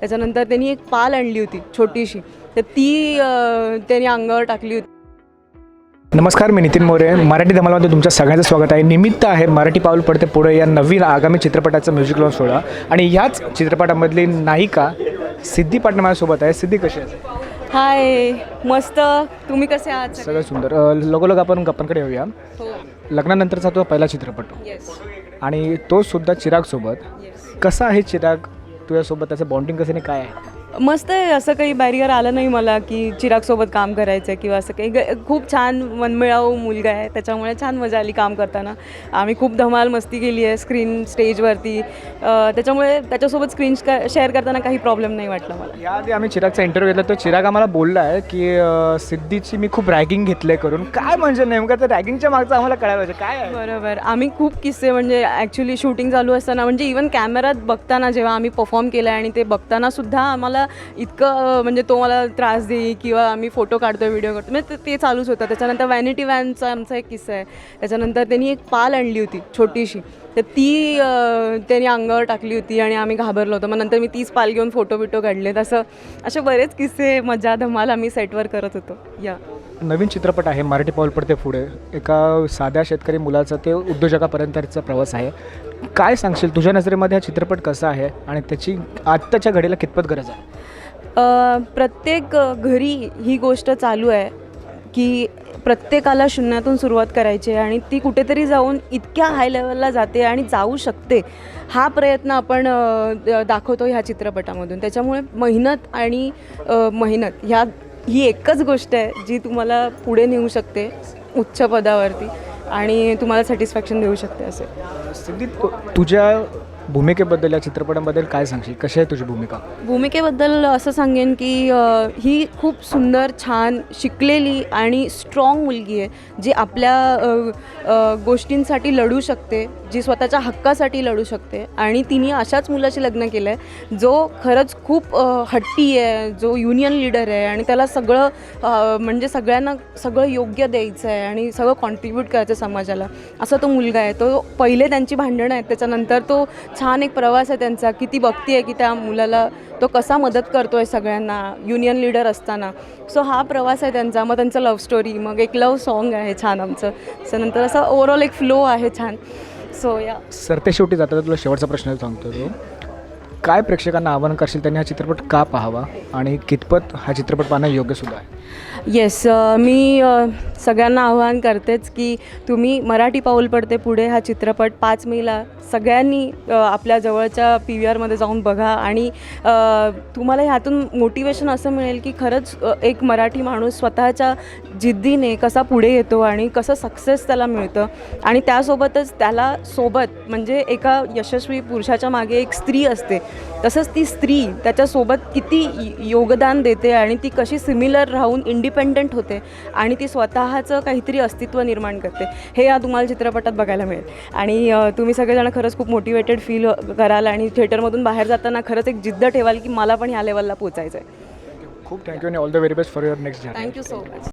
त्याच्यानंतर त्यांनी एक पाल आणली होती छोटीशी, तर ती त्यांनी अंगावर टाकली होती. नमस्कार, मी नितीन मोरे. मराठी धमालमध्ये तुमच्या सगळ्यांचं स्वागत आहे. निमित्त आहे मराठी पाऊल पडते पुढे या नवीन आगामी चित्रपटाचा म्युझिक लॉन्च सोहळा आणि याच चित्रपटामधली नायिका सिद्धी पाटणा माझ्यासोबत आहे. सिद्धी कशी आहे? हाय, मस्त. तुम्ही कसे आहात? सगळं सुंदर. लगोलग आपण गप्पांकडे येऊया. हो. लग्नानंतरचा तो पहिला चित्रपट येस. आणि तो सुद्धा चिरागसोबत. येस. कसा आहे चिराग तुझ्यासोबत? त्याचं बॉन्डिंग कसं आणि काय आहे? मस्त आहे. असं काही बॅरियर आलं नाही मला की चिरागसोबत काम करायचं आहे किंवा असं काही. खूप छान मनमिळावू मुलगा आहे, त्याच्यामुळे छान मजा आली काम करताना. आम्ही खूप धमाल मस्ती केली आहे स्टेजवरती. त्याच्यामुळे त्याच्यासोबत स्क्रीन शेअर करताना काही प्रॉब्लेम नाही वाटला मला. याआधी आम्ही चिरागचा इंटरव्ह्यू घेतला, तो चिराग आम्हाला बोलला आहे की सिद्धीची मी खूप रॅगिंग घेतले करून. काय म्हणजे नेमकं त्या रॅगिंगच्या मागचं आम्हाला कळायला पाहिजे काय आहे? बरोबर. आम्ही खूप किस्से म्हणजे ॲक्च्युली शूटिंग चालू असताना म्हणजे इवन कॅमेरात बघताना जेव्हा आम्ही परफॉर्म केलं आहे आणि ते बघताना सुद्धा आम्हाला इतकं म्हणजे तो मला त्रास देई किंवा आम्ही फोटो काढतो व्हिडिओ काढतो म्हणजे ते चालूच होतं. त्याच्यानंतर वॅनिटी व्हॅनचा आमचा एक किस्सा आहे. त्याच्यानंतर त्यांनी एक पाल आणली होती छोटीशी, तर ती त्यांनी अंगावर टाकली होती आणि आम्ही घाबरलो होतो. मग नंतर मी तीच पाल घेऊन फोटो काढलेत. असे बरेच किस्से मजा धमाल आम्ही सेटवर करत होतो. या नवीन चित्रपट आहे मराठी पाऊल पडते पुढे. एका साध्या शेतकरी मुलाचा ते उद्योजकापर्यंतचा प्रवास आहे. काय सांगशील, तुझ्या नजरेमध्ये हा चित्रपट कसा आहे आणि त्याची आत्ताच्या घडीला कितपत गरज आहे? प्रत्येक घरी ही गोष्ट चालू आहे की प्रत्येकाला शून्यातून सुरुवात करायची आहे आणि ती कुठेतरी जाऊन इतक्या हाय लेवलला जाते आणि जाऊ शकते. हा प्रयत्न आपण दाखवतो ह्या चित्रपटामधून. त्याच्यामुळे मेहनत ही एकच गोष्ट आहे जी तुम्हाला पुढे नेऊ शकते उच्च पदावरती आणि तुम्हाला सॅटिस्फॅक्शन देऊ शकते. असे सिद्धी, तुझ्या भूमिकेबद्दल या चित्रपटाबद्दल काय सांगशील? कशी आहे तुझी भूमिका? भूमिकेबद्दल असं सांगेन की ही खूप सुंदर, छान, शिकलेली आणि स्ट्रॉंग मुलगी आहे जी आपल्या गोष्टींसाठी लढू शकते, जी स्वतःच्या हक्कासाठी लढू शकते. आणि तिने अशाच मुलाशी लग्न केलं आहे जो खरंच खूप हट्टी आहे, जो युनियन लीडर आहे आणि त्याला सगळं म्हणजे सगळ्यांना सगळं योग्य द्यायचं आहे आणि सगळं कॉन्ट्रीब्यूट करायचं समाजाला. असा तो मुलगा आहे. तो पहिले त्यांची भांडणं आहेत, त्याच्यानंतर तो छान एक प्रवास आहे त्यांचा की ती बघती आहे की त्या मुलाला तो कसा मदत करतो आहे सगळ्यांना युनियन लीडर असताना. सो हा प्रवास आहे त्यांचा. मग त्यांचं लव्ह स्टोरी, मग एक लव्ह सॉन्ग आहे छान आमचं. त्याच्यानंतर असं ओव्हरऑल एक फ्लो आहे छान. सो या सरते शेवटी जाता तुला शेवटचा प्रश्न सांगतो तो, काय प्रेक्षकांना आवाहन करशील त्यांनी हा चित्रपट का पाहावा आणि कितपत हा चित्रपट पाहणं योग्य सुद्धा आहे? येस, मी सगळ्यांना आवाहन करतेच की तुम्ही मराठी पाऊल पडते पुढे हा चित्रपट 5 मेला सगळ्यांनी आपल्या जवळच्या PVRमध्ये जाऊन बघा आणि तुम्हाला ह्यातून मोटिवेशन असं मिळेल की खरंच एक मराठी माणूस स्वतःच्या जिद्दीने कसा पुढे येतो आणि कसं सक्सेस त्याला मिळतं आणि त्यासोबतच त्याला सोबत म्हणजे एका यशस्वी पुरुषाच्या मागे एक स्त्री असते, तसंच ती स्त्री त्याच्यासोबत किती योगदान देते आणि ती कशी सिमिलर राहून इंडिपेंडंट होते आणि ती स्वतःचं काहीतरी अस्तित्व निर्माण करते. हे या तुम्हाला चित्रपटात बघायला मिळेल आणि तुम्ही सगळेजण खरंच खूप मोटिवेटेड फील कराल आणि थिएटरमधून बाहेर जाताना खरंच एक जिद्द ठेवाल की मला पण ह्या लेवलला पोचायचं आहे. खूप थँक्यू आणि all the very best for your next journey. Thank you so much.